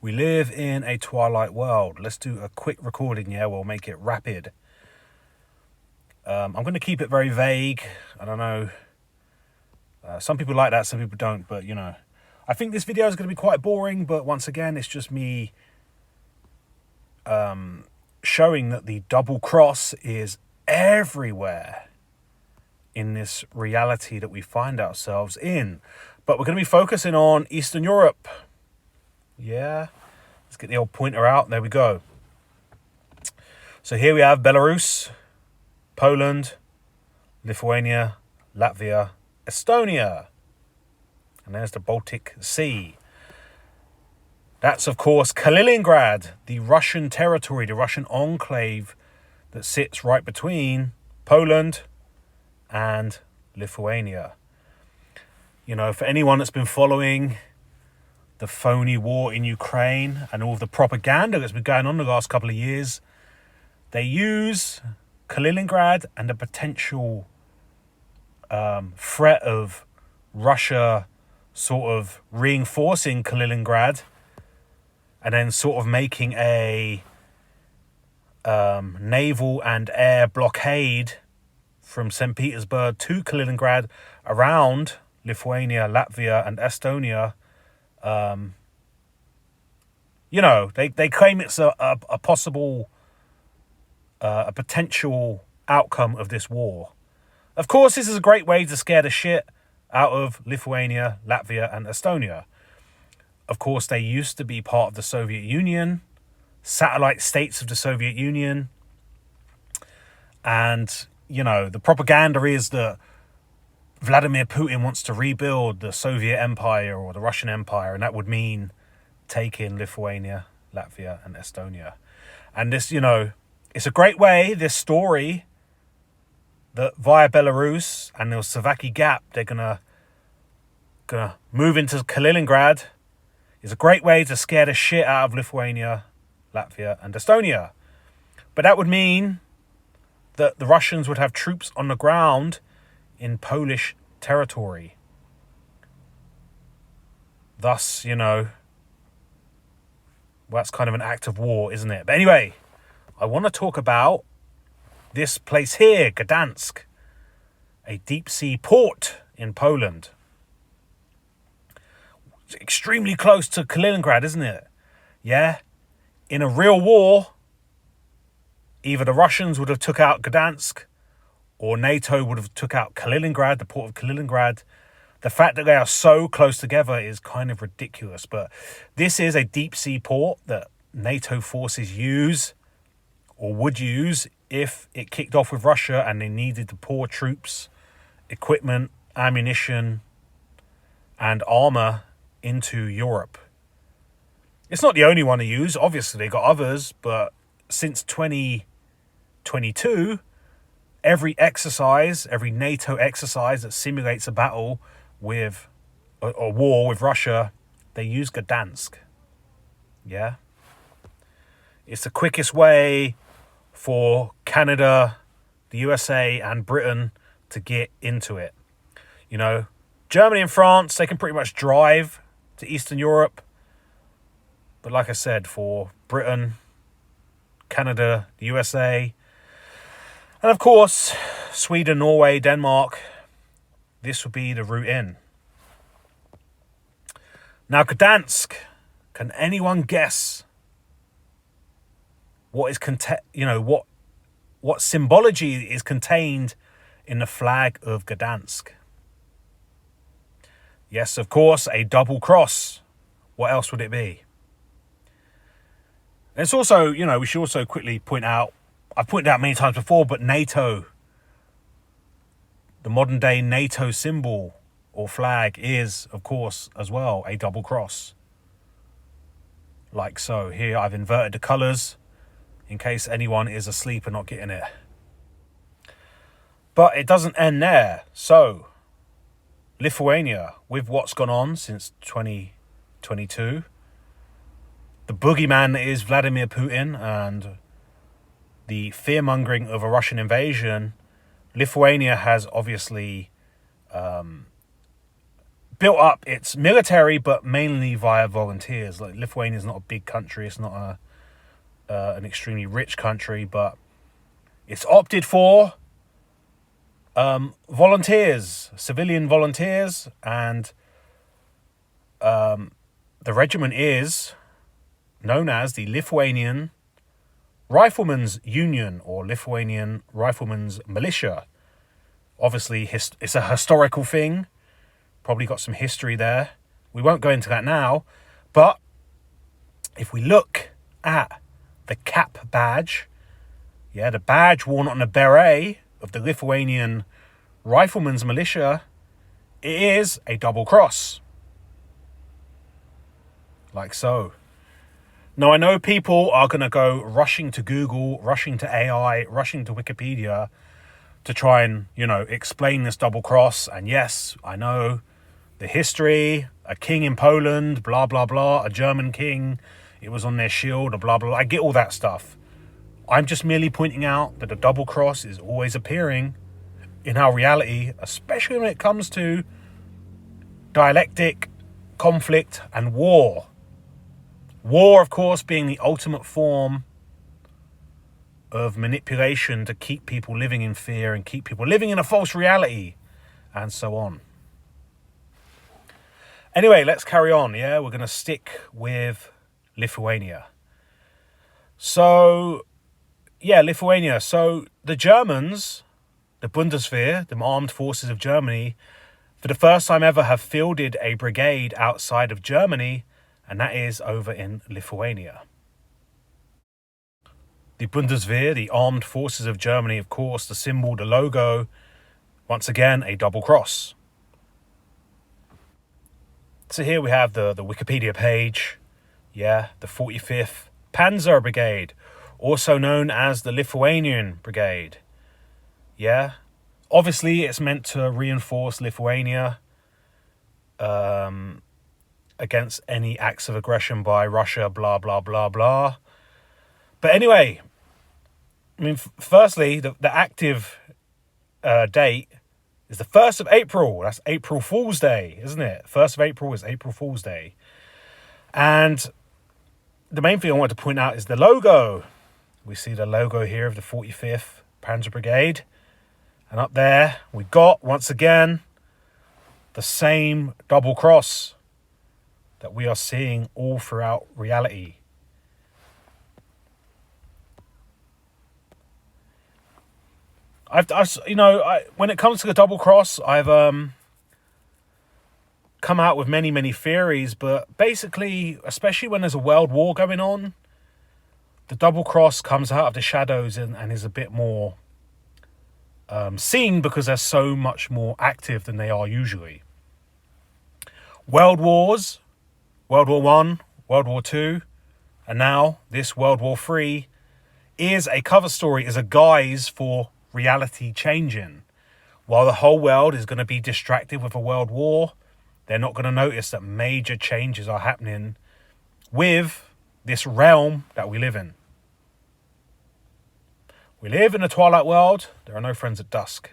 We live in a twilight world. Let's do a quick recording here. We'll make it rapid. I'm going to keep it very vague. I don't know. Some people like that, some people don't. But, I think this video is going to be quite boring. But once again, it's just me showing that the double cross is everywhere in this reality that we find ourselves in. But we're going to be focusing on Eastern Europe. Yeah, let's get the old pointer out. There we go. So here we have Belarus, Poland, Lithuania, Latvia, Estonia. And there's the Baltic Sea. That's, of course, Kaliningrad, the Russian territory, the Russian enclave that sits right between Poland and Lithuania. For anyone that's been following the phony war in Ukraine and all of the propaganda that's been going on the last couple of years, they use Kaliningrad and the potential threat of Russia sort of reinforcing Kaliningrad and then sort of making a naval and air blockade from St. Petersburg to Kaliningrad around Lithuania, Latvia and Estonia. They claim it's a possible, a potential outcome of this war. Of course, this is a great way to scare the shit out of Lithuania, Latvia and Estonia. Of course, they used to be part of the Soviet Union, satellite states of the Soviet Union. And, the propaganda is that Vladimir Putin wants to rebuild the Soviet Empire or the Russian Empire, and that would mean taking Lithuania, Latvia, and Estonia. And this, it's a great way, this story, that via Belarus and the Savaki Gap, they're gonna move into Kaliningrad, is a great way to scare the shit out of Lithuania, Latvia, and Estonia. But that would mean that the Russians would have troops on the ground in Polish territory. Thus, that's kind of an act of war, isn't it? But anyway, I want to talk about this place here, Gdansk, a deep sea port in Poland. It's extremely close to Kaliningrad, isn't it? Yeah. In a real war, either the Russians would have took out Gdansk or NATO would have took out Kaliningrad, the port of Kaliningrad. The fact that they are so close together is kind of ridiculous. But this is a deep sea port that NATO forces use or would use if it kicked off with Russia and they needed to pour troops, equipment, ammunition, and armor into Europe. It's not the only one to use. Obviously, they got others, but since 2022, every NATO exercise that simulates a battle with a war with Russia, they use Gdansk. Yeah. It's the quickest way for Canada, the USA, and Britain to get into it. Germany and France, they can pretty much drive to Eastern Europe. But like I said, for Britain, Canada, the USA, and of course, Sweden, Norway, Denmark, this would be the route in. Now, Gdansk, can anyone guess what is what symbology is contained in the flag of Gdansk? Yes, of course, a double cross. What else would it be? And it's also, we should also quickly point out, I've pointed out many times before, but NATO, the modern day NATO symbol or flag is, of course, as well, a double cross. Like so. Here I've inverted the colours in case anyone is asleep and not getting it. But it doesn't end there. So, Lithuania, with what's gone on since 2022, the boogeyman that is Vladimir Putin and the fear-mongering of a Russian invasion, Lithuania has obviously built up its military, but mainly via volunteers. Like, Lithuania is not a big country. It's not an extremely rich country, but it's opted for volunteers, civilian volunteers, and the regiment is known as the Lithuanian Riflemen's Union, or Lithuanian Riflemen's Militia. Obviously, it's a historical thing. Probably got some history there. We won't go into that now. But if we look at the cap badge, yeah, the badge worn on the beret of the Lithuanian Riflemen's Militia, it is a double cross. Like so. Now, I know people are going to go rushing to Google, rushing to AI, rushing to Wikipedia to try and, explain this double cross. And yes, I know the history, a king in Poland, blah, blah, blah, a German king, it was on their shield, blah, blah, blah. I get all that stuff. I'm just merely pointing out that the double cross is always appearing in our reality, especially when it comes to dialectic, conflict, and war. War, of course, being the ultimate form of manipulation to keep people living in fear and keep people living in a false reality, and so on. Anyway, let's carry on, yeah? We're going to stick with Lithuania. So, yeah, Lithuania. So, the Germans, the Bundeswehr, the armed forces of Germany, for the first time ever have fielded a brigade outside of Germany, and that is over in Lithuania. The Bundeswehr, the armed forces of Germany, of course, the symbol, the logo, once again, a double cross. So here we have the Wikipedia page. Yeah, the 45th Panzer Brigade, also known as the Lithuanian Brigade. Yeah, obviously it's meant to reinforce Lithuania against any acts of aggression by Russia, blah, blah, blah, blah. But anyway, I mean, firstly, the active date is the 1st of April. That's April Fool's Day, isn't it? 1st of April is April Fool's Day. And the main thing I want to point out is the logo. We see the logo here of the 45th Panzer Brigade. And up there, we got, once again, the same double cross that we are seeing all throughout reality. When it comes to the double cross, I've come out with many theories, but basically, especially when there's a world war going on, the double cross comes out of the shadows and is a bit more seen because they're so much more active than they are usually. World wars, World War I, World War II, and now this World War III is a cover story, is a guise for reality changing. While the whole world is going to be distracted with a world war, they're not going to notice that major changes are happening with this realm that we live in. We live in a twilight world. There are no friends at dusk.